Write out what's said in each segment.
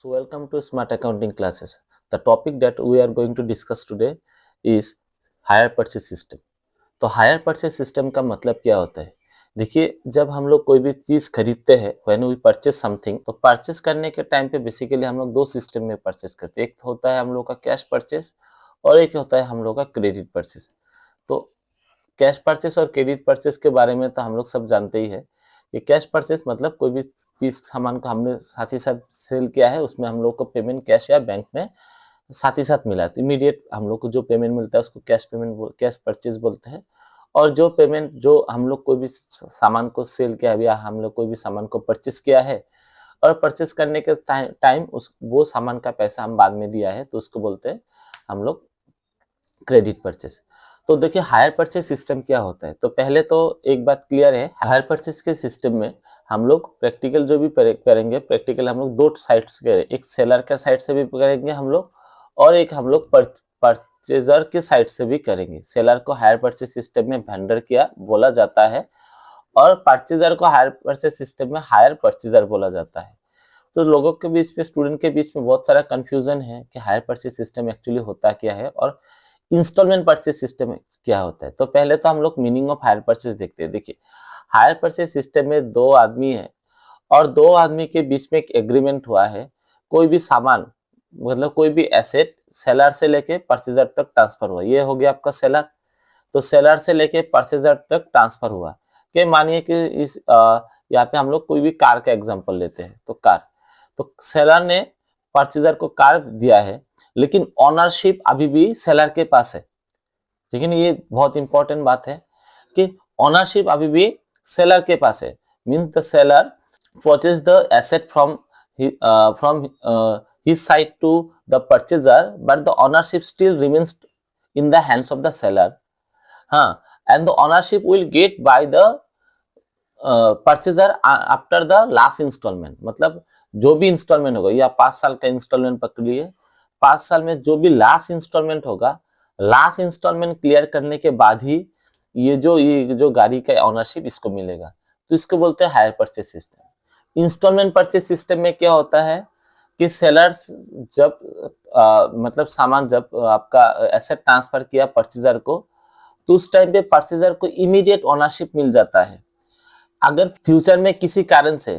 So welcome to Smart Accounting classes. The topic that we are going to discuss today is higher purchase system. तो higher purchase system का मतलब क्या होता है? देखिए, जब हम लोग कोई भी चीज़ खरीदते हैं, व्हेन वी परचेज समथिंग, तो परचेज करने के टाइम पे बेसिकली हम लोग दो सिस्टम में परचेज करते हैं। एक होता है हम लोग का कैश परचेज और एक होता है हम लोग का क्रेडिट परचेज। तो कैश परचेज और क्रेडिट परचेज के बारे में तो हम लोग सब जानते ही है कि कैश परचेज मतलब कोई भी चीज सामान को हमने साथ ही साथ सेल किया है, उसमें हम लोग को पेमेंट कैश या बैंक में साथ ही साथ मिला है, तो इमीडिएट हम लोग को जो पेमेंट मिलता है उसको कैश पेमेंट, कैश परचेज बोलते हैं। और जो पेमेंट जो हम लोग कोई भी सामान को सेल किया है या हम लोग कोई भी सामान को परचेज किया है और परचेज करने के टाइम उस वो सामान का पैसा हम बाद में दिया है, तो उसको बोलते हैं हम लोग क्रेडिट परचेज। तो देखिए, हायर परचेज सिस्टम क्या होता है। तो पहले तो एक बात क्लियर है, हायर परचेज के सिस्टम में हम लोग प्रैक्टिकल जो भी करेंगे, प्रैक्टिकल हम लोग दो साइड से करेंगे, एक सेलर के साइड से भी करेंगे हम लोग और एक हम लोग परचेजर के साइड से भी करेंगे। सेलर को हायर परचेज सिस्टम में वेंडर किया बोला जाता है और परचेजर को हायर परचेज सिस्टम में हायर परचेजर बोला जाता है। तो लोगों के बीच में, स्टूडेंट के बीच में बहुत सारा कंफ्यूजन है कि हायर परचेज सिस्टम एक्चुअली होता क्या है और इंस्टॉलमेंट परचेज सिस्टम क्या होता है। तो पहले तो हम लोग मीनिंग ऑफ हायर परचेज देखते हैं। देखिए, हायर परचेज सिस्टम में दो आदमी है और दो आदमी के बीच में एक एग्रीमेंट हुआ है, कोई भी सामान मतलब कोई भी एसेट सेलर से लेके परचेजर तक ट्रांसफर हुआ। ये हो गया आपका सेलर। तो सेलर से लेके परचेजर तक ट्रांसफर हुआ कि मानिए कि इस यहाँ पे हम लोग कोई भी कार का एग्जांपल लेते हैं। तो कार, तो सेलर ने परचेजर को कार दिया है, लेकिन ऑनरशिप अभी भी सेलर के पास है। लेकिन ये बहुत इंपॉर्टेंट बात है कि ऑनरशिप अभी भी सेलर के पास है। Means the seller purchase the asset from his side to the purchaser, but the ownership still remains in the hands of the seller. हाँ, and the ownership will get by the purchaser after the last instalment. मतलब जो भी instalment होगा, या 5 साल का instalment पकड़िए, 5 साल में जो भी लास्ट इंस्टॉलमेंट होगा, लास्ट इंस्टॉलमेंट क्लियर करने के बाद ही ये जो गाड़ी का ओनरशिप इसको मिलेगा। तो इसको बोलते हैं hire purchase system. Instalment purchase system में क्या होता है कि सेलर्स जब मतलब सामान जब आपका एसेट ट्रांसफर किया परचेजर को, तो उस टाइम पे परचेजर को इमीडिएट ओनरशिप मिल जाता है। अगर फ्यूचर में किसी कारण से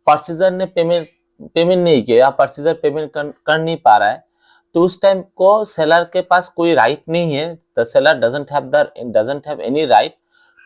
परचेजर ने पेमेंट नहीं किया या परचेजर पेमेंट कर नहीं पा रहा है, तो उस टाइम को सेलर के पास कोई राइट नहीं है। The seller doesn't have any right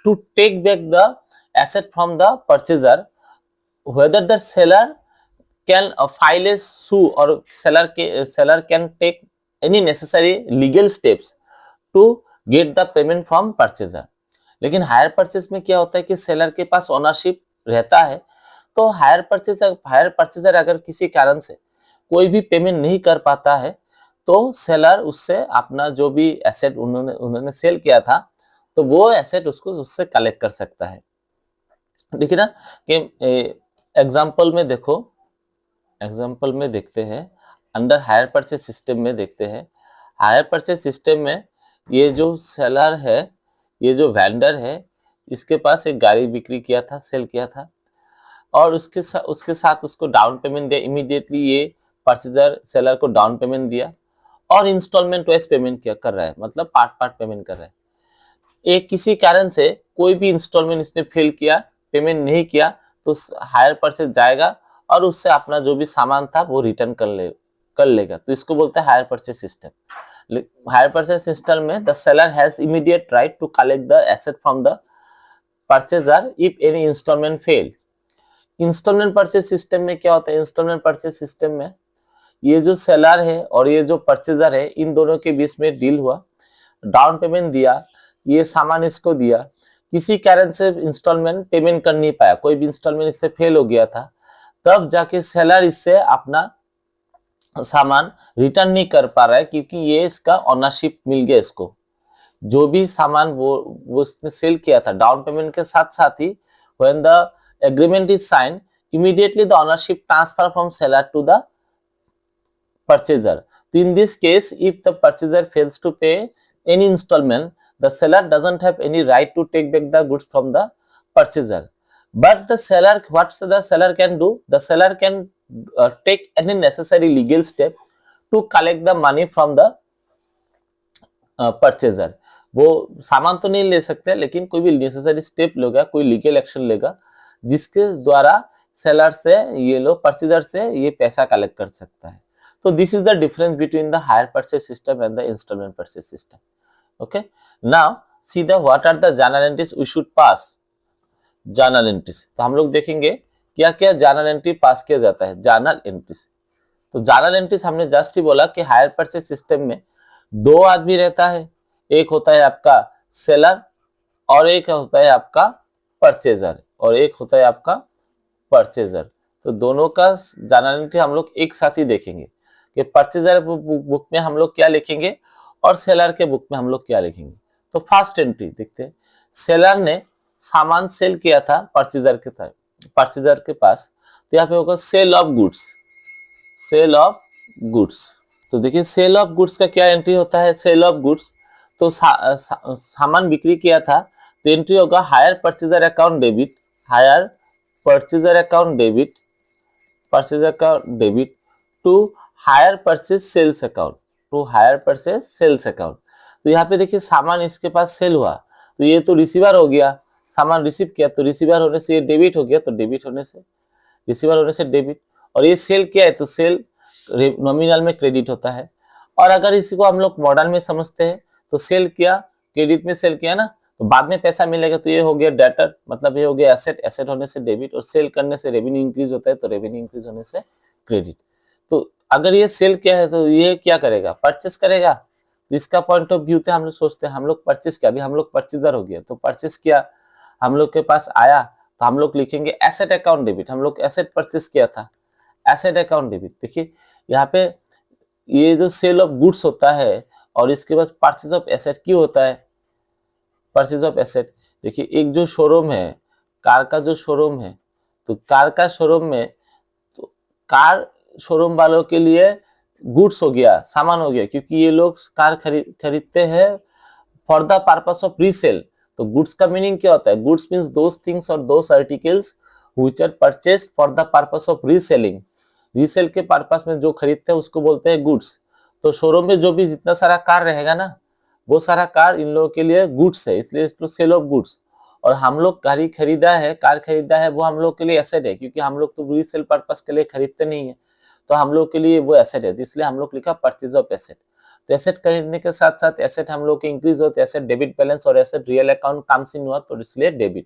to take back the asset from the purchaser, whether the seller can file a sue or seller can take any necessary legal steps to get the payment from purchaser। लेकिन hire purchase में क्या होता है कि seller के पास ownership रहता है। तो हायर परचेजर अगर किसी कारण से कोई भी पेमेंट नहीं कर पाता है, तो सेलर उससे अपना जो भी एसेट उन्होंने सेल किया था, तो वो एसेट उससे कलेक्ट कर सकता है। देखिए ना कि एग्जाम्पल में देखो, एग्जाम्पल में देखते हैं, अंडर हायर परचेज सिस्टम में देखते हैं। हायर परचेज सिस्टम में ये जो सेलर है, ये जो वेंडर है, इसके पास एक गाड़ी बिक्री किया था, सेल किया था और उसके साथ उसको डाउन पेमेंट दिया। इमीडिएटली ये परचेजर सेलर को डाउन पेमेंट दिया और इंस्टॉलमेंट वाइज पेमेंट कर रहा है, मतलब पार्ट पेमेंट कर रहा है। एक किसी कारण से कोई भी इंस्टॉलमेंट इसने फेल किया, पेमेंट नहीं किया, तो हायर परचेज जाएगा और उससे अपना जो भी सामान था वो रिटर्न कर लेगा। तो इसको बोलते हैं hire purchase system. Hire purchase system में the seller has immediate right to collect the asset from the purchaser if any instalment fails. Instalment purchase system में क्या होता है? इंस्टॉलमेंट परचेज सिस्टम में ये जो सेलर है और ये जो परचेजर है, इन दोनों के बीच में डील हुआ, डाउन पेमेंट दिया, ये सामान इसको दिया, किसी कारण से इंस्टॉलमेंट पेमेंट कर नहीं पाया, कोई भी इंस्टॉलमेंट इससे फेल हो गया था, तब जाके सेलर इससे अपना सामान रिटर्न नहीं कर पा रहा है, क्योंकि ये इसका ओनरशिप मिल गया इसको। जो भी सामान वो उसने सेल किया था डाउन पेमेंट के साथ साथ ही, when the agreement is sign, immediately the ownership transfer from seller to the purchaser। So in this case, if the purchaser fails to pay any installment, the seller doesn't have any right to take back the goods from the purchaser। But the seller, what the seller can do, the seller can take any necessary legal step to collect the money from the purchaser. वो सामान तो नहीं ले सकते लेकिन कोई भी necessary step लेगा, कोई लीगल एक्शन लेगा जिसके द्वारा सेलर से ये लोग परचेजर से ये पैसा कलेक्ट कर सकता है। तो this is the difference between the hire purchase system and the installment purchase system. Okay, now see the what are the journal entries we should pass. Journal entries, तो हम लोग देखेंगे क्या क्या जर्नल एंट्री पास किया जाता है। जर्नल एंट्रीज, तो जर्नल एंट्रीज हमने जस्ट ही बोला कि हायर परचेज सिस्टम में दो आदमी रहता है, एक होता है आपका सेलर और एक होता है आपका परचेजर, और एक होता है आपका परचेजर। तो दोनों का जर्नल एंट्री हम लोग एक साथ ही देखेंगे कि परचेजर बुक में हम लोग क्या लिखेंगे और सेलर के बुक में हम लोग क्या लिखेंगे। तो फर्स्ट एंट्री देखते हैं, सेलर ने सामान सेल किया था परचेजर के पास, तो यहाँ पे होगा sale of goods, sale of goods. तो देखिए सेल ऑफ गुड्स का क्या एंट्री होता है। सेल ऑफ गुड्स, तो सामान बिक्री किया था, तो एंट्री होगा hire purchaser account debit, hire purchaser account debit, purchaser account debit to hire purchase sales account, to hire purchase sales account. तो यहाँ पे देखिए सामान इसके पास सेल हुआ, तो ये तो रिसीवर हो गया, सामान रिसीव किया तो रिसीवर होने से ये डेबिट हो गया, तो डेबिट होने से रिसीवर होने से डेबिट, और ये सेल किया है तो सेल नॉमिनल में क्रेडिट होता है। और अगर इसी को हम लोग मॉडर्न में समझते हैं तो सेल किया, क्रेडिट में सेल किया ना, तो बाद में पैसा मिलेगा, तो ये हो गया डेटर, मतलब ये हो गया एसेट, एसेट होने से डेबिट, और सेल करने से रेवेन्यू इंक्रीज होता है, तो रेवेन्यू इंक्रीज होने से क्रेडिट। तो अगर ये सेल किया है तो ये क्या करेगा, परचेस करेगा। तो इसका पॉइंट ऑफ व्यू से हम लोग सोचते हैं, हम लोग परचेस किया, अभी हम लोग परचेजर हो गया, तो परचेस किया, हम लोग के पास आया, तो हम लोग लिखेंगे एसेट अकाउंट डेबिट, हम लोग एसेट परचेस किया था, एसेट अकाउंट डेबिट। देखिए यहाँ पे ये जो सेल ऑफ गुड्स होता है और इसके बाद परचेज ऑफ एसेट क्यों होता है, परचेज ऑफ एसेट। देखिए एक जो शोरूम है, कार का जो शोरूम है, तो कार का शोरूम में, तो कार शोरूम वालों के लिए गुड्स हो गया, सामान हो गया, क्योंकि ये लोग कार खरीदते हैं for the purpose of resale. तो गुड्स का मीनिंग क्या होता है, गुड्स मीन्स दोज थिंग्स और those articles which are purchased for the purpose of reselling. Resale के पर्पस में जो खरीदते हैं उसको बोलते हैं गुड्स। तो शोरूम में जो भी जितना सारा कार रहेगा ना, वो सारा कार इन लोगों के लिए गुड्स है, इसलिए इसको सेल ऑफ गुड्स। और हम लोग गाड़ी खरीदा है, कार खरीदा है, वो हम लोग के लिए एसेट है, क्योंकि हम लोग तो रीसेल पर्पस के लिए खरीदते नहीं है, तो हम लोग के लिए वो एसेट है, इसलिए हम लोग लिखा परचेज ऑफ एसेट। तो एसेट खरीदने के साथ साथ एसेट हम लोग के इंक्रीज होते, एसेट डेबिट बैलेंस और asset real account comes in हुआ, तो इसलिए debit.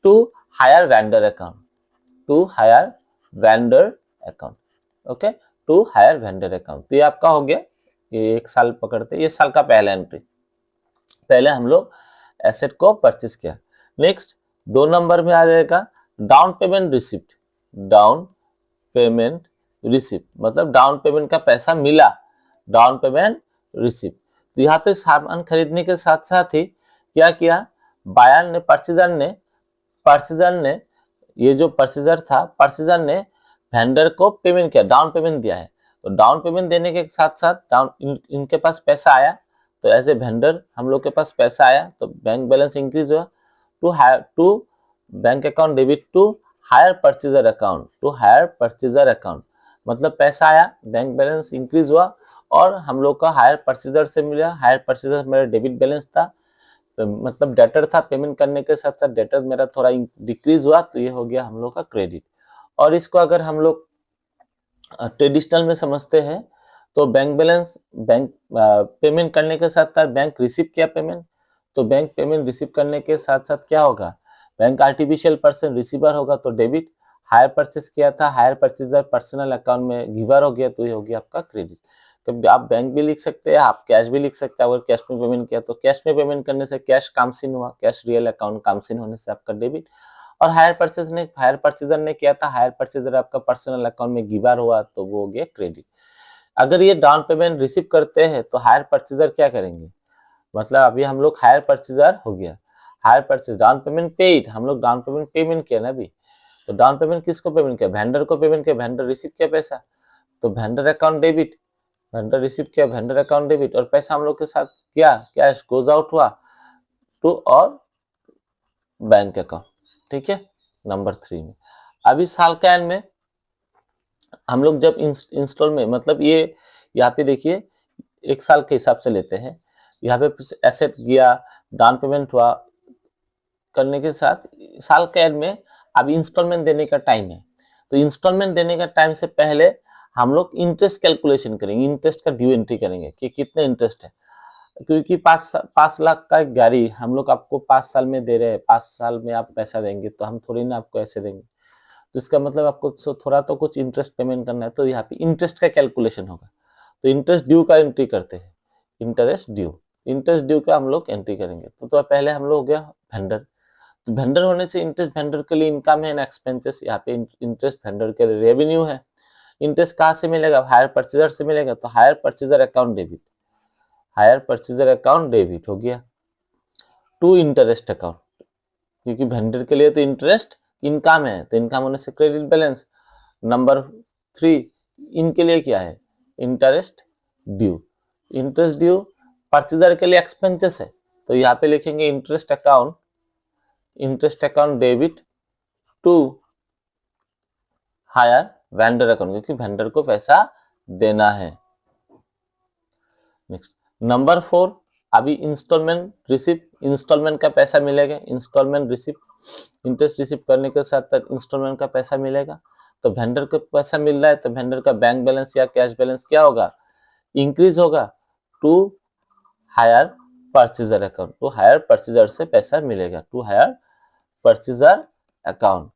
To hire vendor account, to hire vendor account, okay, to hire vendor account. तो ये आपका हो गया, ये एक साल पकड़ते, ये साल का पहला एंट्री, पहले हम लोग एसेट को परचेज किया। नेक्स्ट 2 नंबर में आ जाएगा down payment receipt, down payment receipt मतलब डाउन पेमेंट का पैसा मिला, डाउन पेमेंट रिसिप्ट। तो यहाँ पे सामान खरीदने के साथ साथ ही क्या किया, बायर ने, परचेजर ने ये जो परचेजर था, परचेजर ने वेंडर को पेमेंट किया, डाउन पेमेंट दिया है। तो डाउन पेमेंट देने के साथ साथ इनके पास पैसा आया, तो एज ए वेंडर हम लोग के पास पैसा आया, तो बैंक बैलेंस इंक्रीज हुआ, to bank account debit to hire purchaser account, to hire purchaser account मतलब पैसा आया, बैंक बैलेंस इंक्रीज हुआ, और हम लोग का हायर परचेजर से मिला, हायर परचेजर मेरा डेबिट बैलेंस था, मतलब डेटर था, पेमेंट करने के साथ साथ डेटर मेरा थोड़ा डिक्रीज हुआ, तो ये हो गया हम लोग का क्रेडिट। और इसको अगर हम लोग ट्रेडिशनल में समझते हैं तो बैंक बैलेंस, बैंक पेमेंट करने के साथ साथ बैंक रिसीव किया पेमेंट, तो बैंक पेमेंट रिसीव करने के साथ साथ क्या होगा, बैंक आर्टिफिशियल पर्सन रिसीवर होगा, तो डेबिट। हायर परचेस किया था, हायर परचेजर पर्सनल अकाउंट में गिवर हो गया, तो ये हो गया आपका क्रेडिट। कभी आप बैंक भी लिख सकते हैं, आप कैश भी लिख सकते हैं, अगर कैश में पेमेंट किया तो कैश में पेमेंट करने से कैश कम्स इन हुआ, कैश रियल अकाउंट कम्स इन होने से आपका डेबिट। और हायर परचेजर ने किया था, हायर परचेजर आपका पर्सनल अकाउंट में गिवर हुआ, तो वो हो गया क्रेडिट। अगर ये डाउन पेमेंट रिसीव करते हैं तो हायर परचेजर क्या करेंगे, मतलब अभी हम लोग हायर परचेजर हो गया, hire purchase down payment paid, हम लोग डाउन पेमेंट किया ना अभी, तो डाउन पेमेंट किसको पेमेंट किया, वेंडर को पेमेंट किया, वेंडर रिसीव किया पैसा, तो vendor account debit, vendor receive किया, वेंडर अकाउंट डेबिट, और पैसा हम लोग के साथ क्या कैश गोज आउट हुआ टू और बैंक अकाउंट, ठीक है। नंबर 3 में। अभी साल के एंड में हम लोग जब इंस्टॉल में मतलब ये यहाँ पे देखिए 1 साल के हिसाब से लेते हैं। यहाँ पे एसेट गया, डाउन पेमेंट हुआ, करने के साथ साल के एंड में अब इंस्टॉलमेंट देने का टाइम है। तो इंस्टॉलमेंट देने का टाइम से पहले हम लोग इंटरेस्ट कैलकुलेशन करेंगे, इंटरेस्ट का ड्यू एंट्री करेंगे कि कितने इंटरेस्ट है। क्योंकि 5 लाख का गाड़ी हम लोग आपको 5 साल में दे रहे हैं, 5 साल में आप पैसा देंगे, तो हम थोड़ी ना आपको ऐसे देंगे। तो इसका मतलब आपको थोड़ा तो कुछ इंटरेस्ट पेमेंट करना है, तो यहाँ पे इंटरेस्ट का कैलकुलेशन होगा। तो इंटरेस्ट ड्यू का एंट्री करते हैं, इंटरेस्ट ड्यू का हम लोग एंट्री करेंगे। तो पहले हम लोग हो गया वेंडर। तो वेंडर होने से इंटरेस्ट वेंडर के लिए इनकम है ना एक्सपेंसेस, यहाँ पे इंटरेस्ट वेंडर के लिए रेवेन्यू है। इंटरेस्ट कहाँ से मिलेगा? हायर परचेजर से मिलेगा। तो हायर परचेजर अकाउंट डेबिट हो गया टू इंटरेस्ट अकाउंट, क्योंकि वेंडर के लिए तो इंटरेस्ट इनकम है, तो इनकम होने से क्रेडिट बैलेंस। नंबर 3 इनके लिए क्या है? इंटरेस्ट ड्यू परचेजर के लिए एक्सपेंसेस है, तो यहाँ पे लिखेंगे interest account debit to hire vendor account, क्योंकि वेंडर को पैसा देना है। नेक्स्ट नंबर 4 अभी इंस्टॉलमेंट का पैसा मिलेगा। इंटरेस्ट रिसीव करने के साथ तक इंस्टॉलमेंट का पैसा मिलेगा। तो वेंडर को पैसा मिल रहा है, तो वेंडर का बैंक बैलेंस या कैश बैलेंस क्या होगा? इंक्रीज होगा टू हायर परचेजर अकाउंट। तो हायर परचेजर से पैसा मिलेगा टू हायर परचेजर अकाउंट।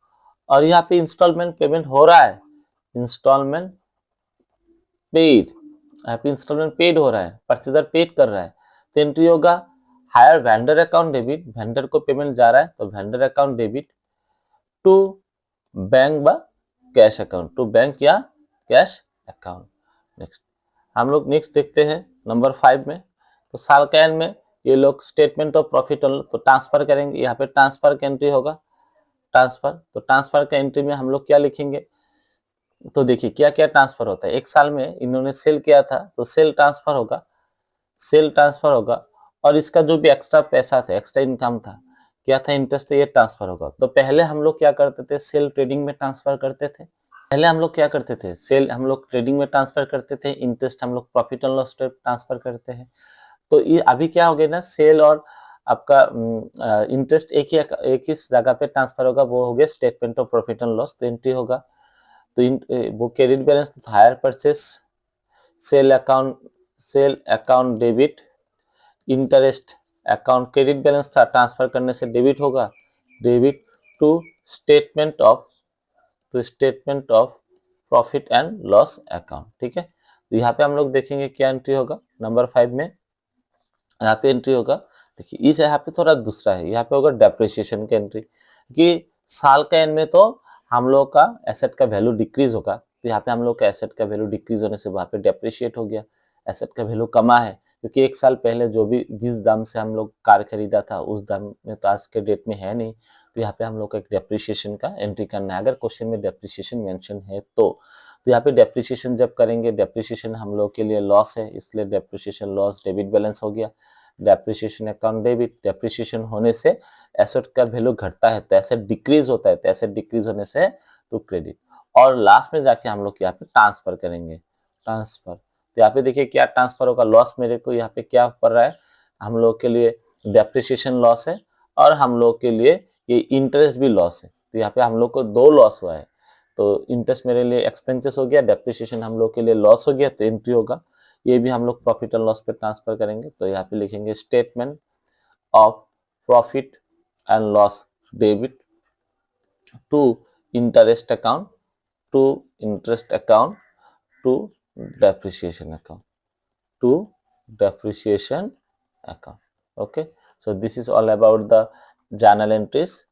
और यहाँ पे इंस्टॉलमेंट पेमेंट हो रहा है, इंस्टॉलमेंट पेड हो रहा है, परचेजर पेड कर रहा है, तो एंट्री होगा hire vendor account debit, vendor को पेमेंट जा रहा है, तो vendor account debit to bank व कैश अकाउंट, टू बैंक या कैश अकाउंट। नेक्स्ट हम लोग नेक्स्ट देखते हैं नंबर 5 में। तो साल के एंड में ये लोग स्टेटमेंट ऑफ प्रॉफिट तो ट्रांसफर करेंगे। यहाँ पे ट्रांसफर का एंट्री होगा, ट्रांसफर का एंट्री में हम लोग क्या लिखेंगे? तो देखिए क्या क्या ट्रांसफर होता है। 1 साल में इन्होंने सेल किया था, तो सेल ट्रांसफर होगा, और इसका जो भी एक्स्ट्रा पैसा था, एक्स्ट्रा इनकम था, क्या था? इंटरेस्ट, ये ट्रांसफर होगा। तो पहले हम लोग क्या करते थे? सेल ट्रेडिंग में ट्रांसफर करते थे। सेल हम लोग ट्रेडिंग में ट्रांसफर करते थे, इंटरेस्ट हम लोग प्रॉफिट एंड लॉस ट्रांसफर करते हैं। तो ये अभी क्या हो गया ना, सेल और आपका इंटरेस्ट एक ही जगह पे ट्रांसफर होगा, वो हो गया statement of profit and loss. तो एंट्री होगा, तो वो क्रेडिट बैलेंस तो hire purchase, sale account debit, interest account credit balance था, ट्रांसफर करने से डेबिट होगा, debit to statement of profit and loss account. ठीक है, तो यहाँ पे हम लोग देखेंगे क्या एंट्री होगा नंबर 5 में। यहाँ पे एंट्री होगा, देखिए इस यहाँ पे थोड़ा दूसरा है, यहाँ पे होगा डेप्रिसिएशन की एंट्री, कि साल के एंड में तो हम लोग का एसेट का वैल्यू डिक्रीज होगा। तो यहाँ पे हम लोग का एसेट का वैल्यू डिक्रीज होने से वहाँ पे डेप्रिशिएट हो गया, एसेट का वैल्यू कमा है, क्योंकि 1 साल पहले जो भी जिस दाम से हम लोग कार खरीदा था उस दाम में तो आज के डेट में है नहीं। तो यहाँ पे हम लोग को एक डेप्रिसिएशन का एंट्री करना है, अगर क्वेश्चन में डेप्रिसिएशन मेंशन है तो यहाँ पे डेप्रिसिएशन जब करेंगे, डेप्रिसिएशन हम लोग के लिए लॉस है, इसलिए डेप्रिसिएशन लॉस डेबिट बैलेंस हो गया, डेप्रिसिएशन अकाउंट डेबिट। डेप्रिसिएशन होने से एसेट का वैल्यू घटता है, तो एसेट डिक्रीज होता है, तो एसेट डिक्रीज होने से टू क्रेडिट। और लास्ट में जाके हम लोग यहाँ पे ट्रांसफर करेंगे, ट्रांसफर। तो यहाँ पे देखिए क्या ट्रांसफर होगा, लॉस मेरे को यहाँ पे क्या पड़ रहा है, हम लोग के लिए डेप्रिसिएशन लॉस है, और हम लोग के लिए ये इंटरेस्ट भी लॉस है। तो यहाँ पे हम लोग को 2 लॉस हुआ है, तो इंटरेस्ट मेरे लिए एक्सपेंसेस हो गया, डेप्रिसिएशन हम लोग के लिए लॉस हो गया, तो एंट्री होगा, ये भी हम लोग प्रॉफिट एंड लॉस पे ट्रांसफर करेंगे। तो यहाँ पे लिखेंगे statement of profit and loss debit to interest account to depreciation account okay, so this is all about the journal entries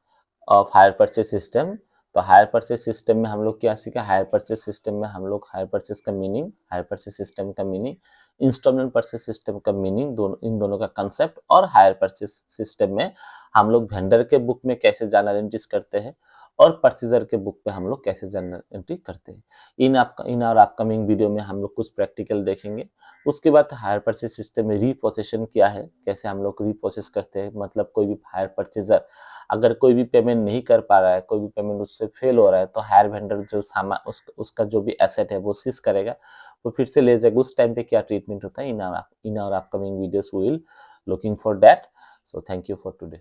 of hire purchase system. तो हायर परचेस सिस्टम में हम लोग क्या सीखा? हायर परचेस सिस्टम में हम लोग hire purchase system का मीनिंग, इंस्टॉलमेंट परचेस सिस्टम का मीनिंग, इन दोनों का कंसेप्ट, और हायर परचेस सिस्टम में हम लोग वेंडर के बुक में कैसे जर्नल एंट्रीज करते हैं, और परचेजर के बुक पे हम लोग कैसे जर्नल एंट्री करते हैं। इन और अपकमिंग वीडियो में हम लोग कुछ प्रैक्टिकल देखेंगे। उसके बाद हायर परचेज सिस्टम में रीप्रोसेशन क्या है, कैसे हम लोग रीप्रोसेस करते हैं, मतलब कोई भी हायर परचेजर अगर कोई भी पेमेंट नहीं कर पा रहा है, कोई भी पेमेंट उससे फेल हो रहा है, तो हायर वेंडर जो सामान उसका जो भी एसेट है वो सीज करेगा, वो फिर से ले जाएगा। उस टाइम पे क्या ट्रीटमेंट होता है, इन और upcoming videos will looking for that. So thank you for today.